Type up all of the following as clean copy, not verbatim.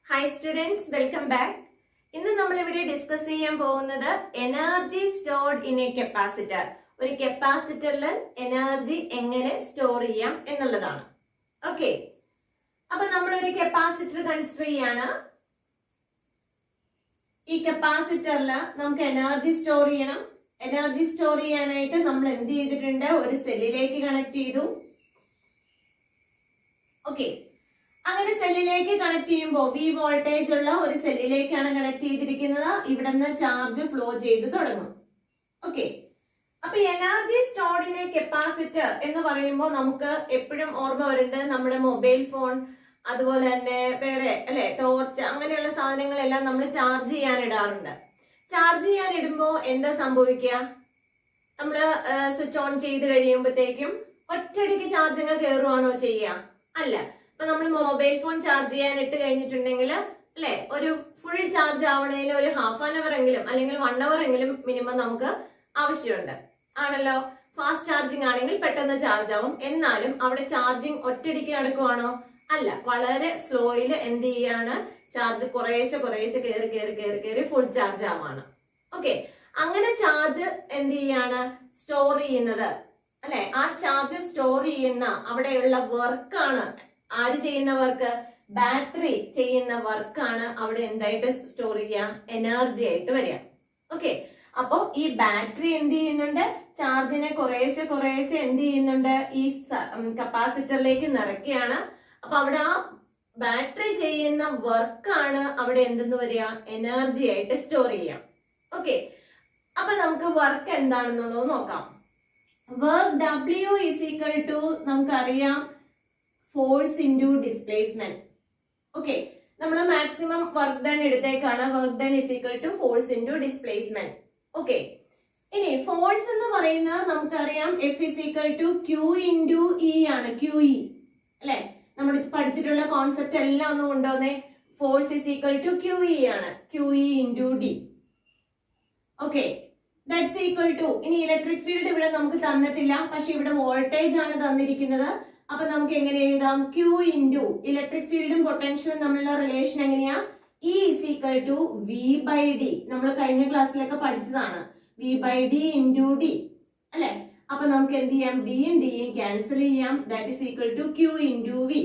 Hi students, welcome back. ഇന്ന് നമ്മൾ ഇവിടെ ഡിസ്കസ് ചെയ്യാൻ പോകുന്നത് energy stored in a capacitor. ഒരു കപ്പാസിറ്ററിൽ എനർജി എങ്ങനെ സ്റ്റോർ ചെയ്യാം എന്നുള്ളതാണ്. ഓക്കെ, അപ്പൊ നമ്മൾ ഒരു കപ്പാസിറ്റർ കൺസിഡർ ചെയ്യാണ്. ഈ കപ്പാസിറ്ററിൽ നമുക്ക് എനർജി സ്റ്റോർ ചെയ്യണം. എനർജി സ്റ്റോർ ചെയ്യാനായിട്ട് നമ്മൾ എന്ത് ചെയ്തിട്ടുണ്ട്? ഒരു സെല്ലിലേക്ക് കണക്ട് ചെയ്തു. ഓക്കെ, അങ്ങനെ സെല്ലിലേക്ക് കണക്ട് ചെയ്യുമ്പോൾ വി വോൾട്ടേജ് ഉള്ള ഒരു സെല്ലിലേക്കാണ് കണക്ട് ചെയ്തിരിക്കുന്നത്. ഇവിടെ നിന്ന് ചാർജ് ഫ്ലോ ചെയ്ത് തുടങ്ങും. ഓക്കെ, അപ്പൊ energy stored in a capacitor എന്ന് പറയുമ്പോൾ നമുക്ക് എപ്പോഴും ഓർമ്മ വരുന്നത് നമ്മുടെ മൊബൈൽ ഫോൺ, അതുപോലെ തന്നെ വേറെ അല്ലെ ടോർച്ച്, അങ്ങനെയുള്ള സാധനങ്ങളെല്ലാം നമ്മൾ ചാർജ് ചെയ്യാൻ ഇടാറുണ്ട്. ചാർജ് ചെയ്യാൻ ഇടുമ്പോൾ എന്താ സംഭവിക്കുക? നമ്മള് സ്വിച്ച് ഓൺ ചെയ്ത് കഴിയുമ്പോഴത്തേക്കും ഒറ്റയടിക്ക് ചാർജിങ് കയറുവാണോ ചെയ്യുക? അല്ല. ഇപ്പൊ നമ്മൾ മൊബൈൽ ഫോൺ ചാർജ് ചെയ്യാൻ ഇട്ട് കഴിഞ്ഞിട്ടുണ്ടെങ്കിൽ അല്ലെ, ഒരു ഫുൾ ചാർജ് ആവണേൽ ഒരു ഹാഫ് ആൻ അവർ എങ്കിലും അല്ലെങ്കിൽ 1 hour എങ്കിലും മിനിമം നമുക്ക് ആവശ്യമുണ്ട് ആണല്ലോ. ഫാസ്റ്റ് ചാർജിങ് ആണെങ്കിൽ പെട്ടെന്ന് ചാർജ് ആവും. എന്നാലും അവിടെ ചാർജിങ് ഒറ്റയടിക്ക് നടക്കുവാണോ? അല്ല, വളരെ സ്ലോയിൽ എന്ത് ചെയ്യാണ്? ചാർജ് കുറേശ്ശെ കുറേശ്ശെ കയറി കയറി കയറി കയറി ഫുൾ ചാർജ് ആവാണ്. ഓക്കെ, അങ്ങനെ ചാർജ് എന്ത് ചെയ്യാണ്? സ്റ്റോർ ചെയ്യുന്നത് അല്ലെ. ആ ചാർജ് സ്റ്റോർ ചെയ്യുന്ന അവിടെയുള്ള വർക്കാണ്. ആര് ചെയ്യുന്ന വർക്ക്? ബാറ്ററി ചെയ്യുന്ന വർക്കാണ് അവിടെ എന്തായിട്ട് സ്റ്റോർ ചെയ്യുക? എനർജി ആയിട്ട് വരിക. ഓക്കെ, അപ്പൊ ഈ ബാറ്ററി എന്ത് ചെയ്യുന്നുണ്ട്? ചാർജിനെ കുറേശ്ശെ കുറേശ്ശെ എന്ത് ചെയ്യുന്നുണ്ട്? ഈ കപ്പാസിറ്ററിലേക്ക് നിറയ്ക്കുകയാണ്. അപ്പൊ അവിടെ ആ ബാറ്ററി ചെയ്യുന്ന വർക്കാണ് അവിടെ എന്തെന്ന് വരിക? എനർജി ആയിട്ട് സ്റ്റോർ ചെയ്യാം. ഓക്കെ, അപ്പൊ നമുക്ക് വർക്ക് എന്താണെന്നുള്ളത് നോക്കാം. Work W is equal to നമുക്കറിയാം ഫോഴ്സ് ഇൻറ്റു ഡിസ്പ്ലേസ്മെന്റ്. ഓക്കെ, നമ്മൾ മാക്സിമം വർക്ക് ഡൺ എടുത്തേക്കാണ്. Work done is equal to force into displacement. Okay, ഇനി ഫോഴ്സ് എന്ന് പറയുന്നത് നമുക്കറിയാം F is equal to Q into E ആണ്. QE അല്ലെ, നമ്മൾ പഠിച്ചിട്ടുള്ള കോൺസെപ്റ്റ് എല്ലാം ഒന്ന് കൊണ്ടുവന്നേ. Force is equal to QE ആണ്. QE into D. Okay, that's equal to, ഇനി ഇലക്ട്രിക് ഫീൽഡ് ഇവിടെ നമുക്ക് തന്നിട്ടില്ല, പക്ഷെ ഇവിടെ വോൾട്ടേജ് ആണ് തന്നിരിക്കുന്നത്. അപ്പൊ നമുക്ക് എങ്ങനെ എഴുതാം? Q ഇൻറ്റു ഇലക്ട്രിക് ഫീൽഡും പൊട്ടൻഷ്യലും തമ്മിലുള്ള റിലേഷൻ എങ്ങനെയാ? E is equal to V by D. നമ്മൾ കഴിഞ്ഞ ക്ലാസ്സിലൊക്കെ പഠിച്ചതാണ്. V by D into D അല്ലെ. അപ്പൊ നമുക്ക് എന്ത് ചെയ്യാം? ഡിയും ഡിയും ക്യാൻസൽ ചെയ്യാം. That is equal to Q into V.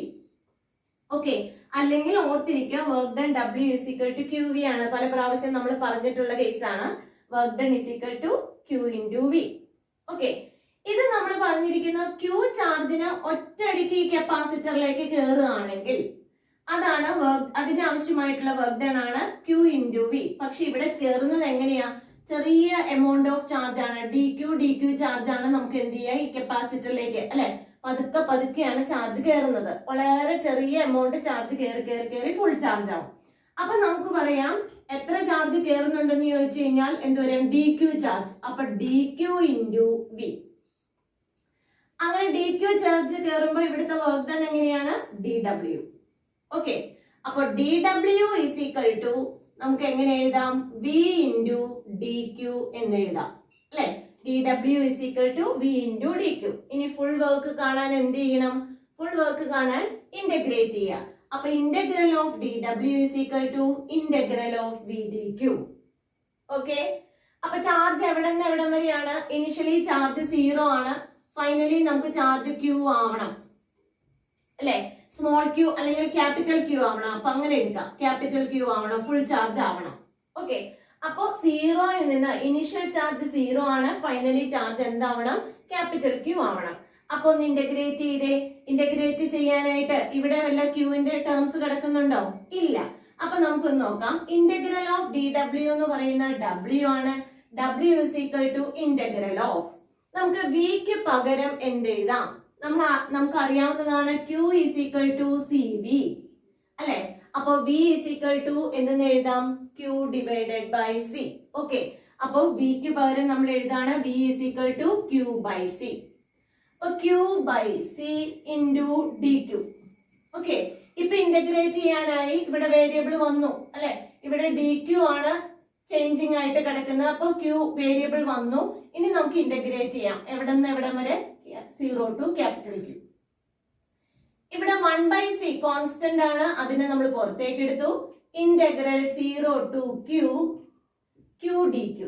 Okay, അല്ലെങ്കിൽ ഓർത്തിരിക്കുക work done W is equal to QV ആണ്. പല പ്രാവശ്യം നമ്മൾ പറഞ്ഞിട്ടുള്ള കേസാണ്. Work done is equal to Q into V. Okay, ഇത് നമ്മൾ പറഞ്ഞിരിക്കുന്ന Q ചാർജിന് ഒറ്റയടിക്ക് ഈ കപ്പാസിറ്ററിലേക്ക് കയറുകയാണെങ്കിൽ അതാണ് വർക്ക്, അതിന് ആവശ്യമായിട്ടുള്ള വർക്ക് ഡൺ ആണ് Q ഇൻറ്റു V. പക്ഷെ ഇവിടെ കയറുന്നത് എങ്ങനെയാ? ചെറിയ എമൗണ്ട് ഓഫ് ചാർജ് ആണ്. DQ ചാർജ് ആണ് നമുക്ക് എന്ത് ചെയ്യുക? ഈ കപ്പാസിറ്ററിലേക്ക് അല്ലെ പതുക്കെ പതുക്കെയാണ് ചാർജ് കയറുന്നത്. വളരെ ചെറിയ എമൗണ്ട് ചാർജ് കയറി കയറി കയറി ഫുൾ ചാർജ് ആവും. അപ്പൊ നമുക്ക് പറയാം എത്ര ചാർജ് കയറുന്നുണ്ടെന്ന് ചോദിച്ചു കഴിഞ്ഞാൽ എന്ത് വരും? DQ charge. അപ്പൊ DQ ഇൻറ്റു V. അങ്ങനെ DQ ചാർജ് കയറുമ്പോൾ ഇവിടുത്തെ വർക്ക് ഡൺ എങ്ങനെയാണ്? DW. ഓക്കെ, അപ്പൊ DW is equal to നമുക്ക് എങ്ങനെ എഴുതാം? V ഇൻറ്റു DQ എന്ന് എഴുതാം അല്ലെ. DW is equal to V into DQ. ഇനി ഫുൾ വർക്ക് കാണാൻ എന്ത് ചെയ്യണം? ഫുൾ വർക്ക് കാണാൻ ഇന്റഗ്രേറ്റ് ചെയ്യുക. അപ്പൊ integral of DW is equal to integral of V DQ. Okay, അപ്പൊ ചാർജ് എവിടെ നിന്ന് എവിടം വരെയാണ്? ഇനിഷ്യലി ചാർജ് 0 ആണ്. ഫൈനലി നമുക്ക് ചാർജ് Q ആവണം അല്ലെ. സ്മോൾ Q അല്ലെങ്കിൽ ക്യാപിറ്റൽ Q ആവണം. അപ്പൊ അങ്ങനെ എടുക്കാം. ക്യാപിറ്റൽ Q ആവണം, ഫുൾ ചാർജ് ആവണം. ഓക്കെ, അപ്പോ 0യിൽ നിന്ന് ഇനിഷ്യൽ ചാർജ് 0 ആണ്. ഫൈനലി ചാർജ് എന്താവണം? ക്യാപിറ്റൽ Q ആവണം. അപ്പൊ ഒന്ന് ഇന്റഗ്രേറ്റ് ചെയ്തേ. ഇന്റഗ്രേറ്റ് ചെയ്യാനായിട്ട് ഇവിടെ വല്ല Qന്റെ ടേംസ് കിടക്കുന്നുണ്ടോ? ഇല്ല. അപ്പൊ നമുക്കൊന്ന് നോക്കാം. ഇന്റഗ്രൽ ഓഫ് DW എന്ന് പറയുന്ന W ആണ്. W is equal to integral of, നമുക്ക് വിക്ക് പകരം എന്തെഴുതാം? നമുക്ക് അറിയാവുന്നതാണ് Q is equal to CV അല്ലെ. അപ്പൊ V is equal to എന്തെന്ന് എഴുതാം? Q divided by C. Okay, അപ്പൊ വിക്ക് പകരം നമ്മൾ എഴുതാണ് V is equal to Q by C. അപ്പൊ Q by C into DQ. Okay, ഇപ്പൊ ഇന്റഗ്രേറ്റ് ചെയ്യാനായി ഇവിടെ വേരിയബിൾ വന്നു അല്ലെ. ഇവിടെ DQ ആണ് ചേഞ്ചിങ് ആയിട്ട് കിടക്കുന്നത്. അപ്പൊ Q വേരിയബിൾ വന്നു. ഇനി നമുക്ക് ഇന്റഗ്രേറ്റ് ചെയ്യാം. എവിടെ നിന്ന് എവിടെ വരെ? 0 to ക്യാപിറ്റൽ Q. ഇവിടെ 1/c കോൺസ്റ്റന്റ് ആണ്, അതിനെ നമ്മൾ പുറത്തേക്ക് എടുത്തു. Integral 0 to q dq.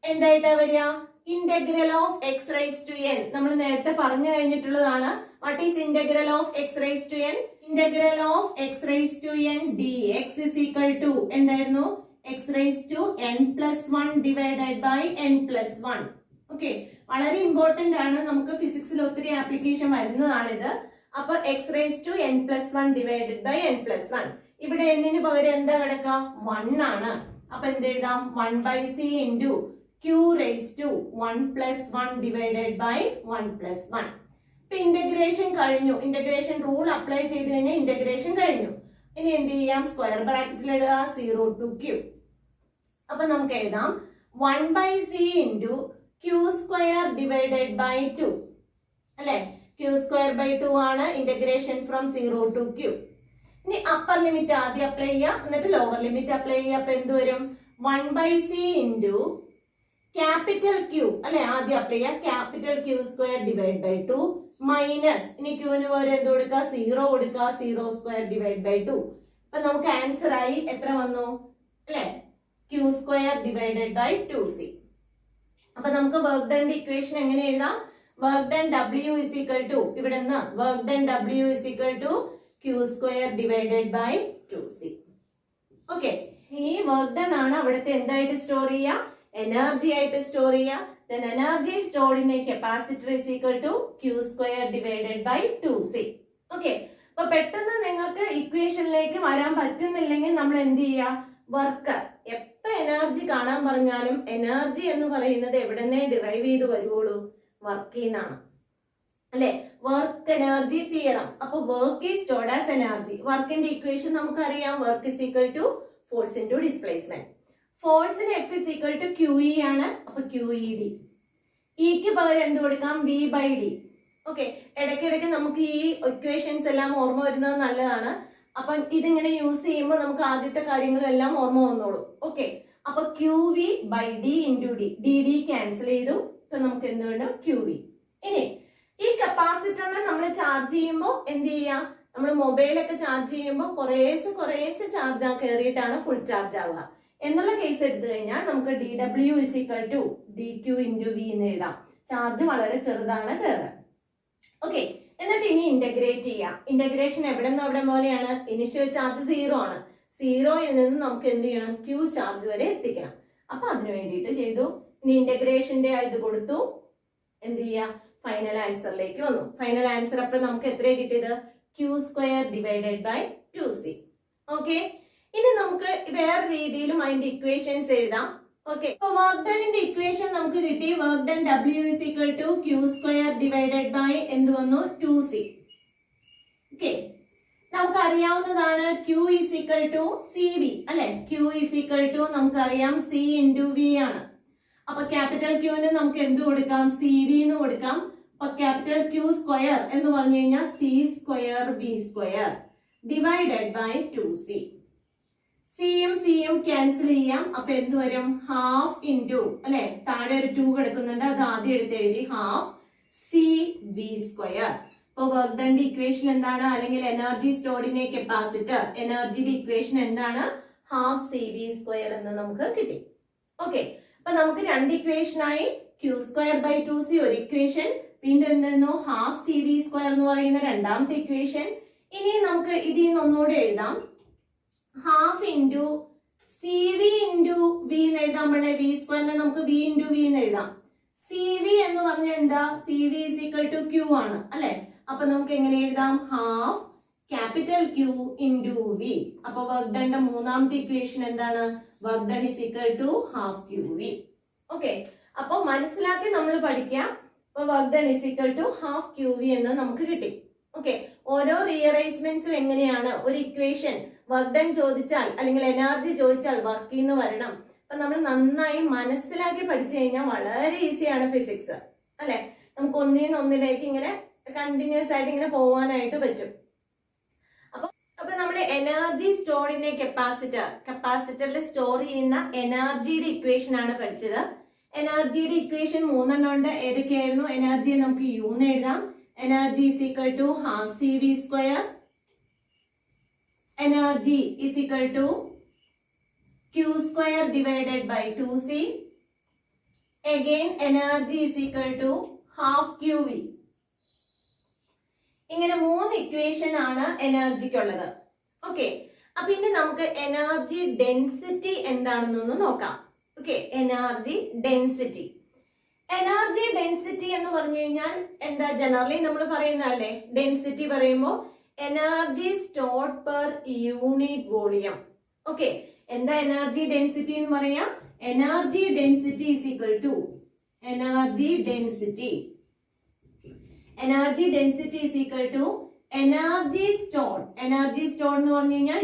എന്തായിട്ടാ വരിക? Integral of x raise to n. നമ്മൾ നേരത്തെ പറഞ്ഞു കഴിഞ്ഞിട്ടുള്ളതാണ്. What is integral of x raise to n? Integral of x raise to n dx is equal to എന്തായിരുന്നു? X raise to n plus 1 divided by n plus 1. Okay, വളരെ important ആണ്. നമുക്ക് ഫിസിക്സിൽ ഒത്തിരി ആപ്ലിക്കേഷൻ വരുന്നതാണിത്. അപ്പൊ x raise to n plus 1 divided by n plus 1. ഇവിടെ n പകരം എന്താ കിടക്കുക? 1 ആണ്. അപ്പൊ എന്ത് എഴുതാം? 1/c into q raised to 1 plus 1 divided by 1 plus 1. ഇപ്പൊ ഇന്റഗ്രേഷൻ കഴിഞ്ഞു. ഇന്റഗ്രേഷൻ റൂൾ അപ്ലൈ ചെയ്ത് കഴിഞ്ഞാൽ ഇന്റഗ്രേഷൻ കഴിഞ്ഞു. ഇനി എന്ത് ചെയ്യാം? സ്ക്വയർ ബ്രാക്കറ്റിൽ ഇടുക 0 to q. അപ്പൊ നമുക്ക് എഴുതാം 1/c into q square divided by 2 അല്ലെ? q സ്ക്വയർ ബൈ 2 ആണ് ഇന്റഗ്രേഷൻ ഫ്രം 0 to q. ഇനി അപ്പർ ലിമിറ്റ് ആദ്യം അപ്ലൈ ചെയ്യുക, എന്നിട്ട് ലോവർ ലിമിറ്റ് അപ്ലൈ ചെയ്യുക. അപ്പൊ എന്ത് വരും? 1/c ഇൻറ്റു ക്യാപിറ്റൽ ക്യൂ അല്ലെ? ആദ്യം അപ്ലൈ ചെയ്യുക. Capital Q square divide by 2 minus, ഇനി ക്യൂവിന് പകരം എന്ത് കൊടുക്കുക? 0 കൊടുക്കുക. 0 സ്ക്വയർ ഡിവൈഡ് ബൈ 2. അപ്പൊ നമുക്ക് ആൻസർ ആയി എത്ര വന്നു അല്ലെ? Q square divided by 2c. അപ്പൊ നമുക്ക് വർക്ക് ഡൺ ഇക്വേഷൻ എങ്ങനെ എഴുതാം? Work done W is equal to, ഇവിടെ നിന്ന് work done W is equal to q square divided by 2c. Okay, ഈ വർക്ക് ഡൺ ആണ് അവിടുത്തെ എന്തായിട്ട് സ്റ്റോർ ചെയ്യുക? എനർജി ആയിട്ട് സ്റ്റോർ ചെയ്യുക. Then energy stored in a capacitor is equal to q square divided by 2c. Okay, അപ്പൊ പെട്ടെന്ന് നിങ്ങൾക്ക് ഇക്വേഷനിലേക്ക് വരാൻ പറ്റുന്നില്ലെങ്കിൽ നമ്മൾ എന്ത് ചെയ്യുക? വർക്ക് എപ്പോ എനർജി കാണാൻ പറഞ്ഞാലും എനർജി എന്ന് പറയുന്നത് എവിടെ നിന്നേ ഡിറൈവ് ചെയ്ത് വരുവുള്ളൂ? വർക്കിൽ നിന്നാണ് അല്ലെ? Work energy theorem. അപ്പൊ work is stored as energy. വർക്കിന്റെ ഇക്വേഷൻ നമുക്കറിയാം. Work is equal to force into displacement. ഫോഴ്സിന് F is equal to QE ആണ്. അപ്പൊ QED. ഇക്ക് പകരം എന്ത് കൊടുക്കാം? V/D. ഓക്കെ, ഇടയ്ക്കിടയ്ക്ക് നമുക്ക് ഈ ഇക്വേഷൻസ് എല്ലാം ഓർമ്മ വരുന്നത് നല്ലതാണ്. അപ്പൊ ഇതിങ്ങനെ യൂസ് ചെയ്യുമ്പോൾ നമുക്ക് ആദ്യത്തെ കാര്യങ്ങളെല്ലാം ഓർമ്മ വന്നോളൂ. ഓക്കെ, അപ്പൊ QV/D into D. DD cancel ചെയ്തു. ഇപ്പൊ നമുക്ക് എന്ത് വേണം? QV. ഇനി ഈ കപ്പാസിറ്ററിനെ നമ്മൾ ചാർജ് ചെയ്യുമ്പോൾ എന്ത് ചെയ്യാം? നമ്മൾ മൊബൈലൊക്കെ ചാർജ് ചെയ്യുമ്പോൾ കുറേശ്ശെ ചാർജ് കയറിയിട്ടാണ് ഫുൾ ചാർജ് ആവുക. എന്നുള്ള കേസ് എടുത്തു കഴിഞ്ഞാൽ നമുക്ക് dW is equal to dq into v എന്ന് എഴുതാം. ചാർജ് വളരെ ചെറുതാണ് കയറുക. ഓക്കെ, എന്നിട്ട് ഇനി ഇന്റഗ്രേറ്റ് ചെയ്യാം. ഇന്റഗ്രേഷൻ എവിടെ നിന്ന് എവിടെ പോലെയാണ്? ഇനിഷ്യൽ ചാർജ് 0 ആണ്. 0യിൽ നിന്ന് നമുക്ക് എന്ത് ചെയ്യണം? q ചാർജ് വരെ എത്തിക്കണം. അപ്പൊ അതിനു വേണ്ടിയിട്ട് ചെയ്തു. ഇനി ഇന്റഗ്രേഷന്റെ ഇത് കൊടുത്തു. എന്ത് ചെയ്യാം? ഫൈനൽ ആൻസറിലേക്ക് വന്നു. ഫൈനൽ ആൻസർ അപ്പോൾ നമുക്ക് എത്ര കിട്ടിയത്? q square divided by 2c. Okay, ഇനി നമുക്ക് വേറെ രീതിയിലും അതിന്റെ ഇക്വേഷൻസ് എഴുതാം. ഓക്കെ, അപ്പൊ വർക്ക് ഡണിന്റെ ഇക്വേഷൻ നമുക്ക് കിട്ടി. Work done W is equal to q square divided by എന്ത് വന്നു? 2c. ഓക്കെ, നമുക്ക് അറിയാവുന്നതാണ് q is equal to cv അല്ലെ? q is equal to നമുക്കറിയാം c into v ആണ്. അപ്പൊ ക്യാപിറ്റൽ ക്യൂവിന് നമുക്ക് എന്ത് കൊടുക്കാം? cv എന്ന് കൊടുക്കാം. അപ്പൊ ക്യാപിറ്റൽ q സ്ക്വയർ എന്ന് പറഞ്ഞു കഴിഞ്ഞാൽ c square v square divided by 2c. സിയും സിയും ക്യാൻസൽ ചെയ്യാം. അപ്പൊ എന്ത് വരും? ഹാഫ് ഇൻറ്റു അല്ലെ? താഴെ ഒരു 2 കിടക്കുന്നുണ്ട്, അത് ആദ്യം എടുത്ത് എഴുതി. Half C V square. ഇപ്പൊ വർക്ക് ഡൺ ഇക്വേഷൻ എന്താണ്? അല്ലെങ്കിൽ energy stored in a capacitor, എനർജിയുടെ ഇക്വേഷൻ എന്താണ്? ഹാഫ് സി വി സ്ക്വയർ എന്ന് നമുക്ക് കിട്ടി. ഓക്കെ, അപ്പൊ നമുക്ക് രണ്ട് ഇക്വേഷൻ ആയി. q സ്ക്വയർ ബൈ 2c ഒരു ഇക്വേഷൻ, വീണ്ടും എന്തെന്നു? ഹാഫ് സി വി സ്ക്വയർ എന്ന് പറയുന്ന രണ്ടാമത്തെ ഇക്വേഷൻ. ഇനി നമുക്ക് ഇതിൽ നിന്ന് ഒന്നുകൂടെ എഴുതാം. Half into C V into V എന്ന് എഴുതാം. നമ്മളെ വി സ്ക്വയറിനെ നമുക്ക് വി ഇൻറ്റു വി എന്ന് എഴുതാം. സി വി എന്ന് പറഞ്ഞാൽ എന്താ? C V is equal to Q ആണ് അല്ലെ? അപ്പൊ നമുക്ക് എങ്ങനെ എഴുതാം? Half capital Q into V. അപ്പൊ വർക്ക് ഡണിന്റെ മൂന്നാമത്തെ ഇക്വേഷൻ എന്താണ്? Work done is equal to half Q V. Okay, അപ്പൊ മനസ്സിലാക്കി നമ്മൾ പഠിക്കാം. അപ്പൊ work done is equal to half Q V എന്ന് നമുക്ക് കിട്ടി. ഓക്കെ, ഓരോ റീഅറേഞ്ച്മെന്റ്സും എങ്ങനെയാണ്? ഒരു ഇക്വേഷൻ വർക്ക് ഡൺ ചോദിച്ചാൽ അല്ലെങ്കിൽ എനർജി ചോദിച്ചാൽ വർക്കിൽ നിന്ന് വരണം. അപ്പൊ നമ്മൾ നന്നായി മനസ്സിലാക്കി പഠിച്ചു കഴിഞ്ഞാൽ വളരെ ഈസിയാണ് ഫിസിക്സ് അല്ലെ? നമുക്ക് ഒന്നിൽ ഒന്നിലേക്ക് ഇങ്ങനെ കണ്ടിന്യൂസ് ആയിട്ട് ഇങ്ങനെ പോകാനായിട്ട് പറ്റും. അപ്പൊ നമ്മുടെ energy stored in a capacitor, കപ്പാസിറ്ററിൽ സ്റ്റോർ ചെയ്യുന്ന എനർജിയുടെ ഇക്വേഷൻ ആണ് പഠിച്ചത്. എനർജിയുടെ ഇക്വേഷൻ 3 എണ്ണം ഉണ്ട്. ഏതൊക്കെയായിരുന്നു? എനർജിയെ നമുക്ക് യു എന്ന് എഴുതാം. Energy is equal to half C V square. energy is equal to Q square divided by 2C. Again, energy is equal to half QV. ഇങ്ങനെ 3 ഇക്വേഷൻ ആണ് എനർജിക്കുള്ളത്. ഓക്കെ, അപ്പൊ ഇനി നമുക്ക് എനർജി ഡെൻസിറ്റി എന്താണെന്നൊന്ന് നോക്കാം. Okay, energy density. Energy density എന്ന് പറഞ്ഞു കഴിഞ്ഞാൽ എന്താ, ജനറലി നമ്മൾ പറയുന്നതല്ലേ ഡെൻസിറ്റി പറയുമ്പോൾ energy stored per unit volume. Okay, എന്താ എനർജി ഡെൻസിറ്റി എന്ന് പറയാം? Energy density is equal to energy density. Energy density is equal to energy stored. Energy stored എന്ന് പറഞ്ഞു കഴിഞ്ഞാൽ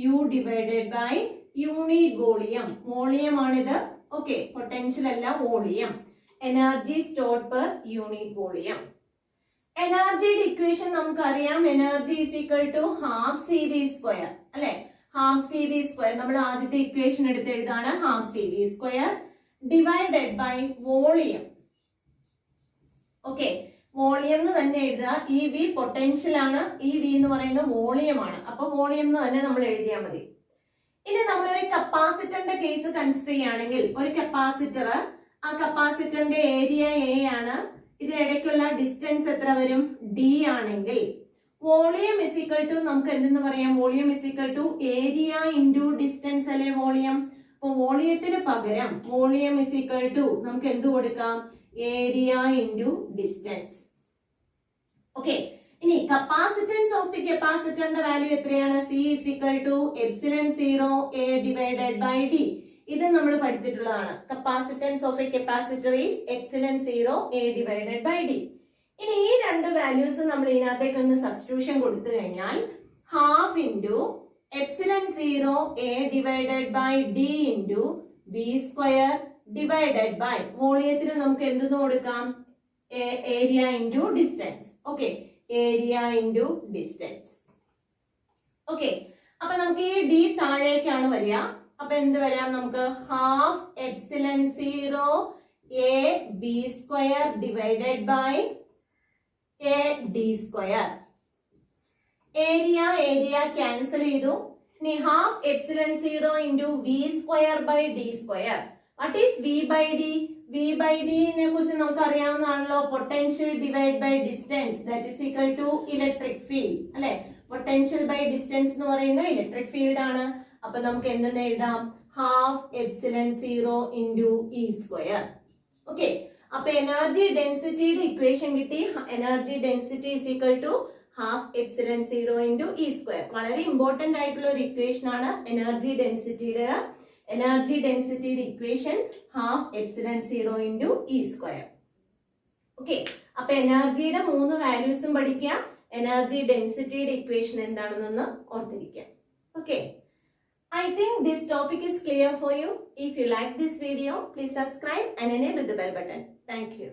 U divided by unit volume. Volume ആണിത്. Okay, potential അല്ല, volume. Energy stored per unit volume. എനർജിയുടെ equation നമുക്കറിയാം. Energy is equal to half C V square അല്ലെ. Half C V square നമ്മൾ ആദ്യത്തെ ഇക്വേഷൻ എടുത്ത് എഴുതാണ്. Half C V square divided by volume. Okay, volume എന്ന് തന്നെ എഴുതുക. ഈ വി പൊട്ടൻഷ്യൽ ആണ്, ഈ വി എന്ന് പറയുന്നത് വോളിയം ആണ്. അപ്പൊ വോളിയം എന്ന് തന്നെ നമ്മൾ എഴുതിയാൽ മതി. ഇനി നമ്മൾ ഒരു കപ്പാസിറ്ററിന്റെ കേസ് കൺസിഡർ ചെയ്യുകയാണെങ്കിൽ, ഒരു കപ്പാസിറ്റർ, ആ കപ്പാസിറ്ററിന്റെ ഏരിയ എ ആണ്, ഇതിനിടയ്ക്കുള്ള ഡിസ്റ്റൻസ് എത്ര വരും? ഡി ആണെങ്കിൽ വോളിയം ഇസ് ഈക്വൽ ടു നമുക്ക് എന്തെന്ന് പറയാം? Volume is equal to area into distance അല്ലെ വോളിയം. അപ്പൊ വോളിയത്തിന് പകരം വോളിയം ഇസ് ഈക്വൽ ടു നമുക്ക് എന്ത് കൊടുക്കാം? Area into distance. ഓക്കെ, ഇനി കപ്പാസിറ്റൻസ് ഓഫ് ദി കപ്പാസിറ്ററിന്റെ വാല്യൂ എത്രയാണ്? C is equal to epsilon 0 A divided by D. ഇത് നമ്മൾ പഠിച്ചിട്ടുള്ളതാണ്. Capacitance of a capacitor is epsilon 0 A divided by D. ഇനി ഈ രണ്ട് വാല്യൂസ് നമ്മൾ ഇതിനകത്തേക്ക് ഒന്ന് സബ്സ്റ്റിറ്റ്യൂഷൻ കൊടുത്തു കഴിഞ്ഞാൽ half into epsilon 0 A divided by D into V square divided by വോളിയത്തിന് നമുക്ക് എന്തെന്ന് കൊടുക്കാം? Area into distance. Okay, area into distance. Okay, അപ്പൊ നമുക്ക് ഈ ഡി താഴേക്കാണ് വരിക. അപ്പൊ എന്ത് വരാം? നമുക്ക് half epsilon 0 A B square divided by A D square. Area cancel ചെയ്തു. ഇനി half epsilon 0 into V square by D square. What is V by D? V by ഡിനെ കുറിച്ച് നമുക്ക് അറിയാവുന്നതാണല്ലോ. Potential divide by distance that is equal to electric field അല്ലെ. Potential by distance എന്ന് പറയുന്നത് electric field ആണ്. അപ്പൊ നമുക്ക് എന്തെന്ന് എഴുതാം? Half epsilon 0 into E square. Okay, അപ്പൊ എനർജി ഡെൻസിറ്റിയുടെ ഇക്വേഷൻ കിട്ടി. Energy density is equal to half epsilon 0 into E square. വളരെ ഇമ്പോർട്ടന്റ് ആയിട്ടുള്ള ഒരു ഇക്വേഷൻ ആണ് എനർജി ഡെൻസിറ്റിയുടെ. എനർജി ഡെൻസിറ്റിയുടെ equation half epsilon 0 into E square. Okay, അപ്പൊ എനർജിയുടെ 3 വാല്യൂസും പഠിക്കുക. എനർജി ഡെൻസിറ്റിയുടെ ഇക്വേഷൻ എന്താണെന്നൊന്ന് ഓർത്തിരിക്കുക. Okay, I think this topic is clear for you. If you like this video, please subscribe and enable the bell button. Thank you.